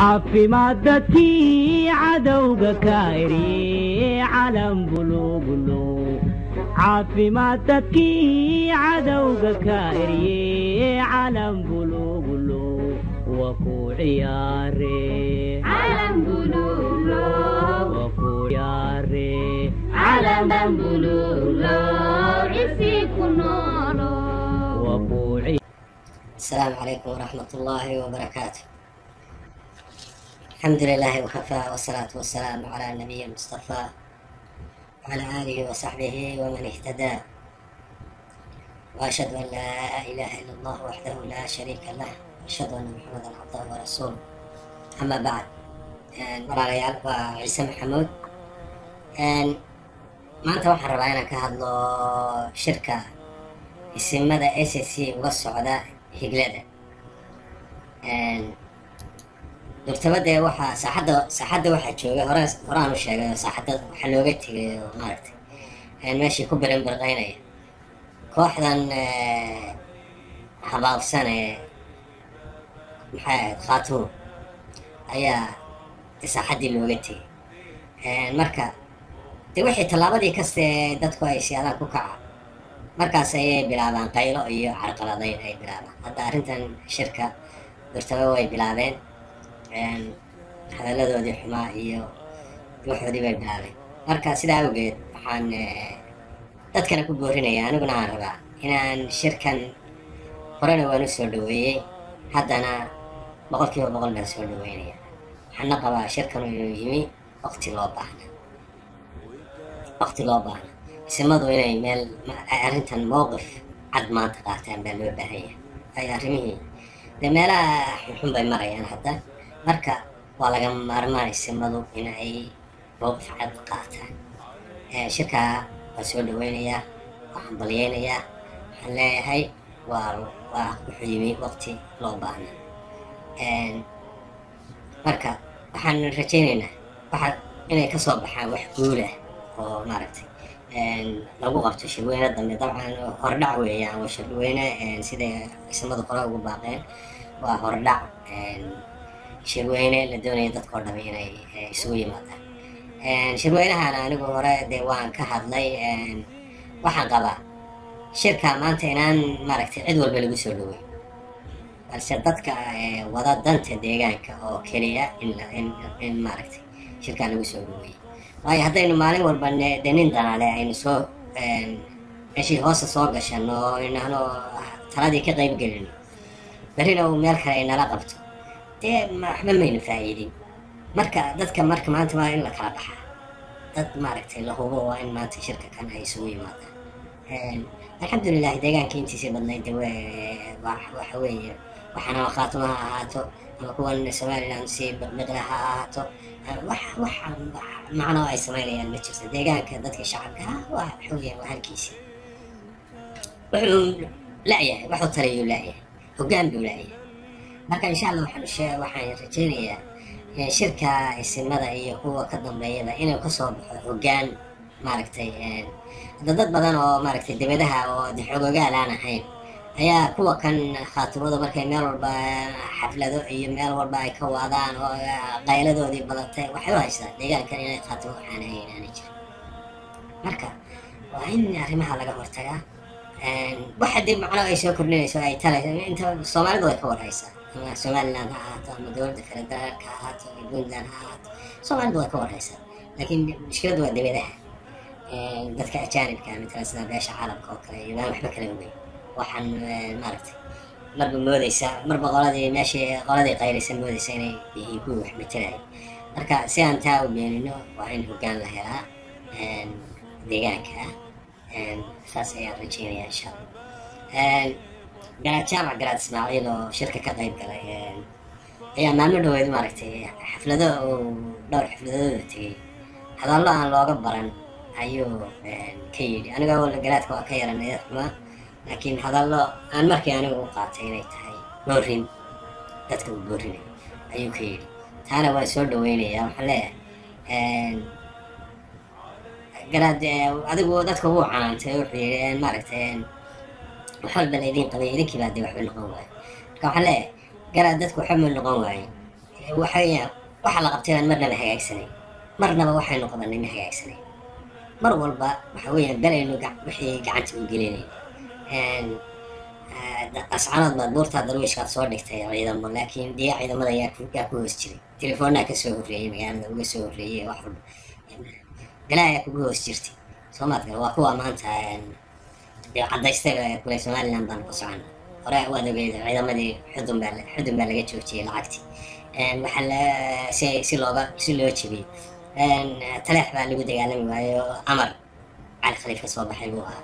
عافمادتي عدوك كايري علم بلو بلو عافمادتي عدوك كايري علم بلو بلو وكو عياري علم بلو بلو وكو عياري علم بلو بلو عسي كنولو وكو عياري. السلام عليكم ورحمة الله وبركاته. الحمد لله وكفى والصلاة والسلام على النبي المصطفى وعلى آله وصحبه ومن اهتدى، وأشهد أن لا إله إلا الله وحده لا شريك له، وأشهد أن محمدا عبده ورسوله. أما بعد، walaalayaal waa ciise maxamuud. maanta waxaan rabaa inaan ka hadlo shirka isimada SSC uga socda higlada. Durtabada waxaa saaxadda waxaa jooga horaan u sheegay saaxadda waxaa looga tegay oo maaragtay meeshii ku birinbirqaynaya kooxdan habaabsan ee maxay ahayd khaatuun ayaa saaxaddii looga tegay. marka de wixii tallaabadii kaste dadku ay siyaadaan ku kaca markaas ayay bilaabaan qaylo iyo carqaladayn ay bilaabaan. hadda arrintan shirka durtaba way bilaabeen, hadalladoodii xumaa iyo waxoodii bay bilaabeen. marka sidaa awgeed waxaan dadkana ku boorinaya, aniguna aan rabaa inaan shirkan horena waan u soo dhaweeyey, haddana 100% baan soo dhaweynaya. waxaana qabaa shirkan inuu yimi waqti loo baahna isimadu inay meel arrintan mowqif cad maanta qaataan baa loo baahan yahay. ay arrimihii dee meelaha xunxun bay marayaan hadda, marka waa laga maarmaan isimadu inay mowqif cad qaataan. shirkaa waan soo dhaweynayaa, waxaan balyeynayaa, waxaan leeyahay waa wuxuu yimi waqti loo baahna. marka waxaan rajaynaynaa inay ka soo baxaan wax guulah oo maaragtay lagu qabto shirweyne dambe. dabcan hordhac weeyaan, waa shirweyne siday isimadu hore ugu baaqeen, waa hordhac shirweyne la doonaya dadkao dhami inay isugu yimaadaan. shirweynahana anigu hore dee waan ka hadlay, waxaan qabaa shirka maanta inaan maaragtay cid walba lagu soo dhaweey, balse dadka wada danta deegaanka oo keliya in maaragtay shirkaa lagu soo dhaweeyey. waayo haddaynu maalin walba de nin danaale aynu soo meeshii hoosta soo gashano oo inahno taladii ka qayb gelino, berrina uu meel kale ay nala qabto, dee waxba maynu faa'iidin. marka dadka maanta waa in la kala baxaa, dad maaragtay la hubo waa in maanta shirka kan ay isugu yimaadaan. alxamdulilah deegaanka intiisii badnayd de waxa weeye waxaana khaatuma ha ahaato ama kuwan somaliland si biqbiqla ha ahaato, wax macno ay samaynayaan ma jirto. deegaanka dadka shacabka waa xooyaan waa halkiisii, wuxuu la'yahay waxuu taliyuu la'yahay, hoggaan buu la'yahay. marka insha allah waxaan rajaynayaa shirka isimada iyo kuwa ka dambeeyada inuu ka soo baxo hoggaan maaragtay. dad badan oo maaragtay dibadaha oo xoogogaal aan ahayn ayaa kuwa kan khaatumadu markay meel walba xaflado iyo meel walba ay ka wadaan oo qayladoodii badatay waxay u haystaan deegaankan inay khaatumo waxaanahayn aanay jirin. marka waa in arrimaha laga hortagaa. waxa dib macno ay soo kordhinayso ay talayso inta soomaalidu way ka warhaysaa, ama somaliland ha ahaato ama dowladda kale dalka ha ahaato ama puntland ha ahaato, soomaalidu way ka warhaysaa. laakiin mushkiladu waa dibadaha, dadka ajaanibka mitala sida beesha caalamka oo kale iyo waan waxba kala ogeyn. waxaan maaragtay marba qoladii qayraysa moodaysa inay yihiin kuwii wax matalaya. marka si aan taa u beenino waa in hoggaan la helaa deegaanka ah. saas ayaan rajaynayaa insha allah. garaad jaamac garaad ismaaciil oo shirka ka qayb galay ayaa maalmo dhaweyd maaragtay dhowr xafladooda tegey, hadallo aan looga baran ayuu ka yidhi. aniga garaadka waa ka yaranaya xumaa, laakiin hadallo aan markii anigu u qaatay inay tahay boorin, dadka uu boorinay ayuu ka yidhi. taana waan soo dhaweynayaa. waxaan leeyahay garaad adigu dadka wuu canaantay, wuxuu yidhi maaragtay wax walba laydin qabay idinkii baa dee waxba noqon waayo. marka waxaan leeyahay garaad dadku waxba ma noqon waayo, waxay waxa la qabtay aan marnaba hagaagsanay marnaba waxaynu qabanay ma hagaagsanay mar walba waxa weeyaan belaynu wixii gacanta u gelinay ascaanood baad buurtaa darwiishkaad soo dhigtay ciidamo laakiin dee ciidamada yaa ku hoos jiray telefoonaa kasoo horreeyey magaalada uga soo horreeyey wax walba galaayaa kugu hoos jirtay soomaadka waa kuwa maanta dee cadaystay kule somaliland baan ku socon hore waad ogeyd ciidamadii xudun baa laga joojiyey lacagtii waxaa si loo jebiyey taleex baa lagu dagaalami waayo amar cali khaliif ka soo baxay buu ahaa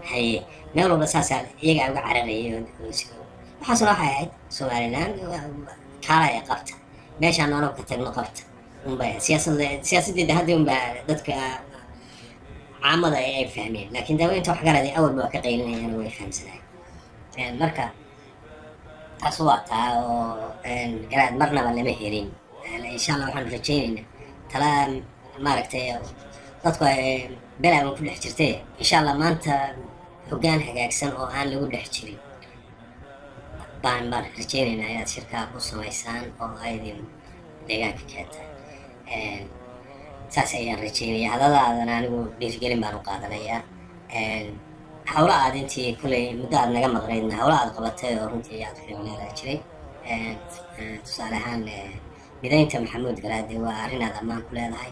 haye meel walba saasaa iyagaa uga cararayay waxaasna waxay ahayd somaliland kaalaya qabta meeshaan anoo ka tagno qabta unbay siyaasadeeda hadda unbaa dadka caamada ay fahmeen laakiin daaweynta wax garaday awalba waa ka qaylinayaan way fahamsanayeen marka taas waa taa oo garaad marnaba lama helin insha allah waxaan rajaynaynaa talaa maaragtay dadku ay belaaban ku dhex jirtay insha allah maanta hoggaan hagaagsan oo aan lagu dhex jirin baan rajaynaynaa inaad shirkaa ku samaysaan oo aydin deegaanka keentaan saas ayaan rajaynaya hadadaadana anigu dhiirgelin baan u qaadanayaa hawla aad intii kulley muddo aad naga maqnaydna hawla aad qabatay oo runtii aad fiicneedaa jiray tusaale ahaan midaynta maxamuud garaade waa arrin aad ammaan ku leedahay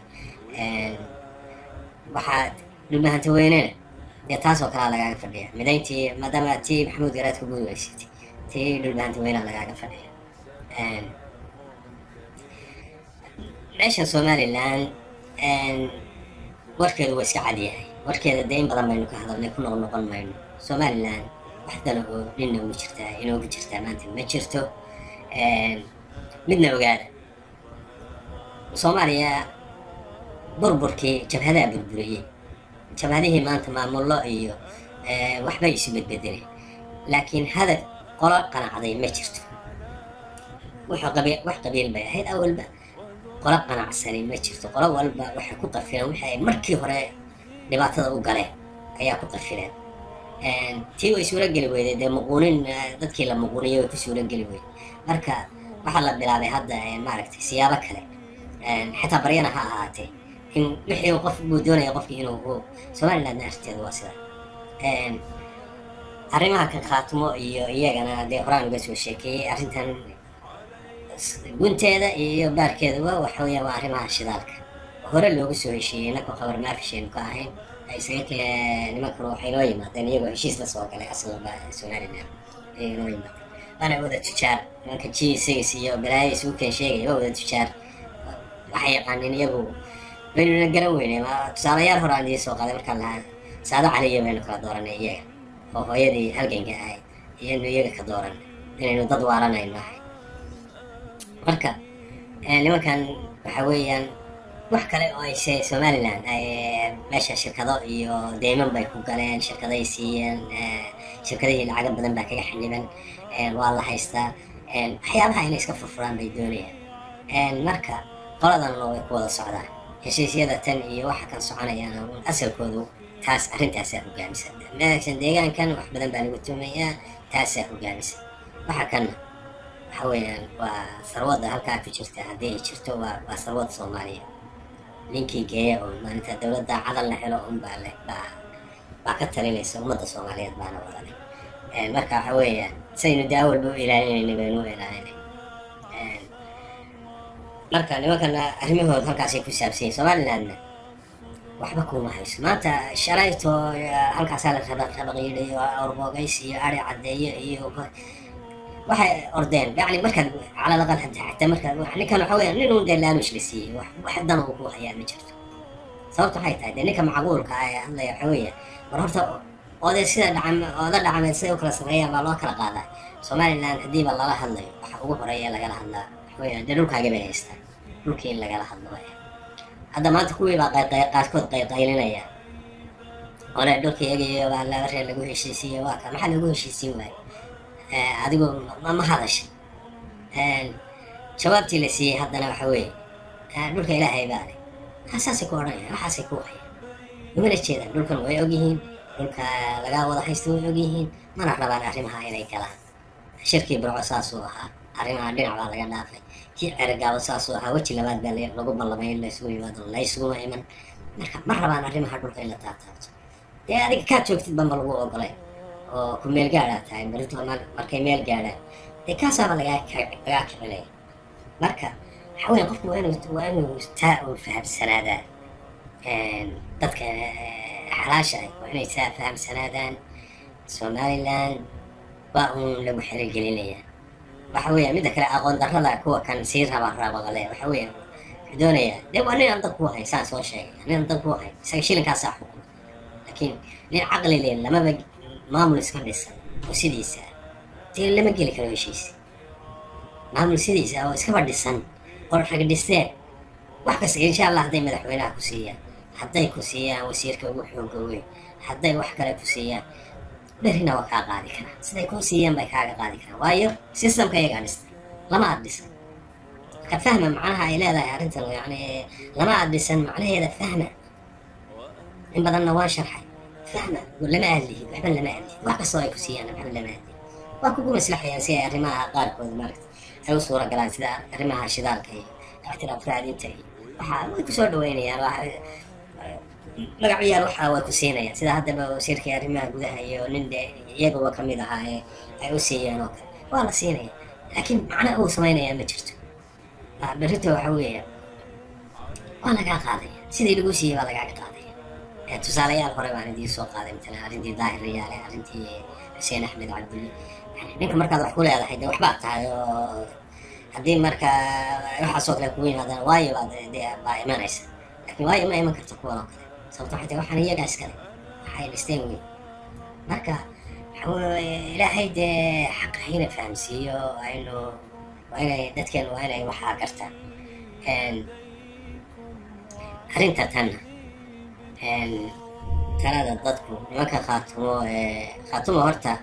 waxaad dhulbahanta weynena dee taasoo kalea lagaaga fadhiya midayntii maadaama tii maxamuud garaad ku guudaysatay tii dhulbahanta weynaa lagaaga fadhiya meesha somaliland warkeedu waa iska cadyahay warkeeda dee in badan baynu ka hadalnay ku noqon mayno somaliland wax dana oo ninna ugu jirtaa inoogu jirtaa maanta ma jirto midna ogaada soomaaliya burburkii jabhadaha burburiyey jabhadihii maanta maamullo iyo waxbay isu bedbedeleen laakiin hadaf qolo qanacday ma jirto wax qabiil bay ahayd awalba qolo qanacsani ma jirto qolo walba waxay ku qafileen wixii ay markii hore dhibaatada u galeen ayaa ku qafileen tii way suura geli weyday dee muquunin dadkii la muquuniyay way ku suura geli weyday marka waxaa la bilaabay hadda maaragtay siyaabo kale xitaa baryana ha ahaatee in wixii qof buu doonaya qofkii inuu somalilandna arteedu waa sida arrimaha kan khaatimo iyo iyagana dee horaan uga soo sheekeeyey arrintan gunteeda iyo baarkeeduba waxa weeyaan waa arrimaha shidaalka hore loogu soo heshiiyey inakoo qabar maafishaynu ka ahayn isaga nimankuna waxay noo yimaadeen iyagoo heshiis la soo galay asalba somaliland ayay noo yimaadeen waana wada tujaar nimanka g6 iyo balaayo isugu keen sheegaya waa wada tujaar waxay yaqaaniin iyagu baynuna garan weynay tusaalayaal hore aan idii soo qaaday markaan lahaa saado caliya baynu kala dooranay iyaga oo hooyadii halganka ahayd iyanu iyaga ka dooranay inaynu dad waalanayno ahay marka nimankan waxa weeyaan wax kale oo ay somaliland ay meesha shirkado iyo deyman bay ku galeen shirkaday siiyeen shirkadihii lacaga badan baa kaga xaniban waa la haystaa waxyaabaha inay iska furfuraan bay doonayaan marka qoladanna way ku wada socdaan heshiisyada tan iyo waxa kan soconayaan asalkoodu taas arrintaasaa hogaamisa meeshan deegaankan wax badan baa lagu tuumayaa taasaa hogaamisa waxa kanna waxa weeyaan waa sarwadda halkaa ku jirta haddii ay jirto waa sarwad soomaaliya ninkii geeya oo maalinta dowladda cadal la helo unbaa leh baa ka talinaysa ummadda soomaaliyeed baana wadanay marka waxa weeyaan saynu daawalba u ilaalinayna baynu u ilaalinay marka nimankana arrimahooda halkaasay ku saabsan yihin somalilandna waxba kuma hayso maanta shalayto halkaasaa la rabaqiidhay oo awrboogays iyo ari caddeeye iyo waxay ordeen yacni markaad calal aqal xataa markaad ninkan waxa weeyaan nin uun dee laanush la siiyey wax dan uu ku hayaa ma jirto sababta waxay tahay dee ninka macquulka ah ee hadlaya waxa weeyaan war horta oodee sida ooda dhacameed siday u kala sarreeyaan baa loo kala qaadaa somaliland haddiiba lala hadlayo waxa ugu horeeya lagala hadlaa waxa weeyaan dee dhulkaaga bay haystaan dhulkii in lagala hadlo waya hadda maanta kuwii baa qaarkood qaylinaya ole dhulkayagaiyo baa laba reer lagu heshiisiiyo waa ka maxaa lagu heshiisiin waayo adigu ma hadashay jawaabtii la siiyey haddana waxa weeye dhulka ilaahay baa leh saasay ku odhanayaan waxaasay ku hayaan umana jeedaan dhulkan way ogyihiin dhulka laga wada haysta way ogyihiin mana rabaan arrimaha inay galaan shirkii burco saasuu ahaa arrimaha dhinac baa laga dhaafay kii cergaabo saasuu ahaa weji labaad baa lagu ballamay in laysugu yimaado laysuguma iman marka ma rabaan arrimaha dhulka in la taataabto dee adiga kaa joogtid banba lagu ogolay oo ku meel gaadhaa tahay berito markay meel gaadhaan dee kaasaaba lagaa kicinaya marka waxaa weya qofku waa inuu taa uu fahamsanaadaa dadka xalaasha ah waa inay taa fahamsanaadaan somaliland waa uun lagu xirigelinayaa waxa weya midda kale aqoon darrada kuwa kan sii rabaqale waxa weya wuxuu doonayaa dee waa nin aan dan ku hayn saan soo sheegay nin aan dan ku hayn isaga shilinkaasaa xukuma laakiin nin caqli leen lamaba maamul iska dhisan oo sidiisa dee lama geli karo heshiis maamul sidiisa oo iskaba dhisan oo rag dhisteen wax kasta insha allah hadday madaxweynaha ku siiyaan hadday ku siiyaan wasiirka ugu xooga weyn hadday wax kale ku siiyaan berrina waa kaa qaadi karaan siday kuu siiyaan bay kaaga qaadi karaan waayo systemka iyagaa dhistay lama aad dhisan marka fahma macnaha ay leedahay arrintan yani lama aad dhisan macnaheeda fahma in badanna waan sharxay fahma lama aadlihid waxba lama aadlihid wax kastoo ay ku siiyaan waxba lama aadlihid waa kugu maslaxayaan si ay arrimaha qaarkood maaragta ay u suura galaan sida arrimaha shidaalka iyo ixtiraaf raadinta iyo waxaa way kusoo dhaweynayaan magacyaan waxaa way ku siinayaan sida haddaba wasiirkii arrimaha gudaha iyo nin de iyaguba ka mid ahaa ee ay u siiyaan oo kale waa la siinaya laakiin macna uu samaynayaa ma jirto berrito waxa weeya waa lagaa qaadaya sidii lagu siiyey baa lagaaga qaadaya tusaalayaal hore baan idiin soo qaaday matalan arrintii daahir riyaale arrintii xuseen axmed cabdulli ninka markaad wax ku leedahay de waxbaad tahay oo haddii marka waxaasoo kale kugu yimaadaan waayo baa imanaysa laakiin waayo ma iman karto kuwan oo kale sababto waxay tahay waxaan iyagaa iskale waxay dhisteen weyn marka ilaahay dee xaqa hina fahamsiiyo waa inay dadkeen waa inay waxaa gartaan arrinta tanna talada dadku nimanka khaatumo horta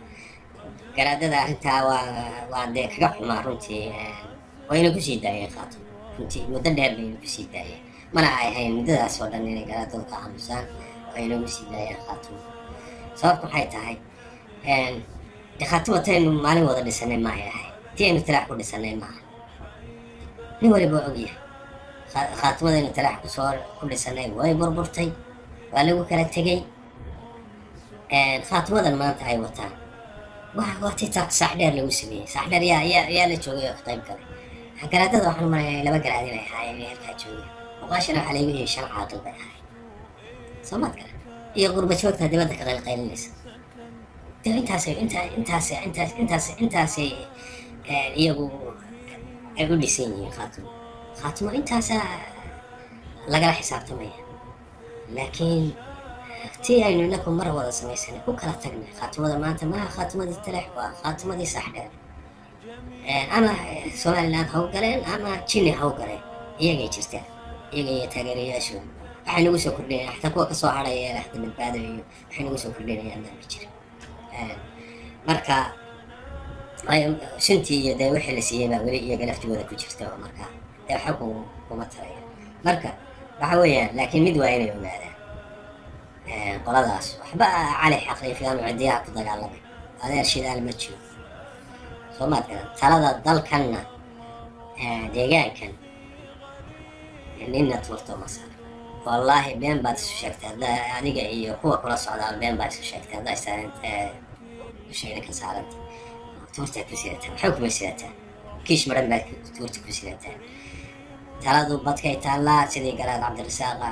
garaadada arrintaa waa dee kaga xumaa runtii wayna kusii daayeen khaatumo runtii muddo dheer bayna kusii daayeen mana ay ahayn muddadaas oo dhan inay garaadadu ka aamusaan wayna kusii daayeen khaatumo sababtu waxay tahay dee khaatumo taynu maalin wada dhisanay maahay ahay tii aynu talaax ku dhisanay maaha nin waliba waa ogyahay khaatumadaynu talaax ku dhisanay way burburtay waa lagu kala tegey khaatumadan maanta ay wataan waa tii saax dheer lagu sameeyey saax dheer yaa la joogay oo ka qayb galay garaadada waxaan umalayaa 2 garaad inay ahaayeen inay halkaa joogeen muqaashana waxaa laygu yihi 5 caaqil bay ahayd soomaad garan iyo qurba joogta dibadda ka qaylqaylinaysa dee intaasay iyagu ay u dhisan yihiin khaatumo intaasaa lagala xisaabtamaya laakiin tii aynu inaku mar wada samaysanay ku kala tagnay khaatumada maanta maaha khaatumadii talax waa khaatumadii sax dheer ama somaliland ha u galeen ama jini ha u galeen iyagay jirtaan iyaga iyo taageerayaashooda waxay nagu soo kordhinayaan xataa kuwa kasoo hadhaya lahda badbaado iyo waxay nagu soo kordhinayaan ma jira marka shintii iyo dee wixii la siiyey baa weli iyaga laftigooda ku jirta oo marka dee waxa kuma taraya marka waxa weeyaan laakiin mid waa inay ogaadaan qoladaas waxba cali xaqiiqiyaan cidiyaha ku dagaalamay adeer shidaal ma jiro soomaad garan talada dalkanna deegaankan nina tuurto masar wallaahi been baad isu sheegtay adiga iyo kuwa kula socdaa been baad isu sheegtay haddaa isaaran ka saaranta tuurtaa ku sidataa maxay kuma sidataa kiish maran baad tuurta ku sidataa taladu badkay taallaa sidii garaad cabdirasaaq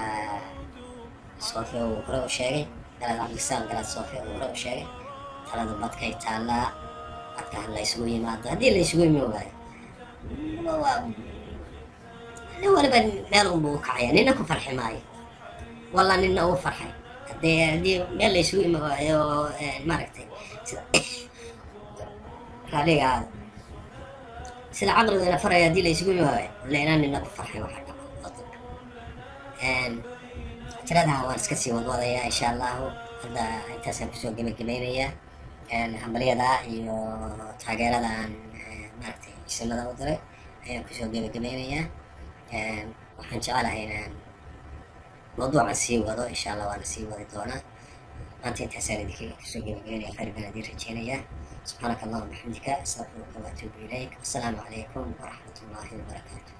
صوفي وقرأ شيء قال عبد السلام قال صوفي وقرأ شيء ترى ضبطك يتعلى أتكلم لا يسوي ما هذه اللي يسوي ميوه هو أنا بنرغب بوقع يعني إنكم فرحي معي والله إنه هو فرحي دي قال لي يسوي ما ركتي هذه قاعد سلا عقل أنا فرحي دي اللي يسوي ميوه لأن إنكم فرحي واحد tiradaha waan iska sii wadwadayaa insha allahu hadda intaasaan kusoo gebagabaynayaa hambalyada iyo taageerada aan maaragtay isimada u diray ayaan kusoo gebagabaynayaa waxaan jecelahay inaan mawduucan sii wado insha allah waana sii wadi doonaa maanta intaasaan idinkaga kasoo gabagabeynaya khayr baan idin rajeynayaa subxaanaka allahuma bixamdika astaqfiruka waatuubu ilayk assalaamu calaykum waraxmat ullaahi wabarakaatu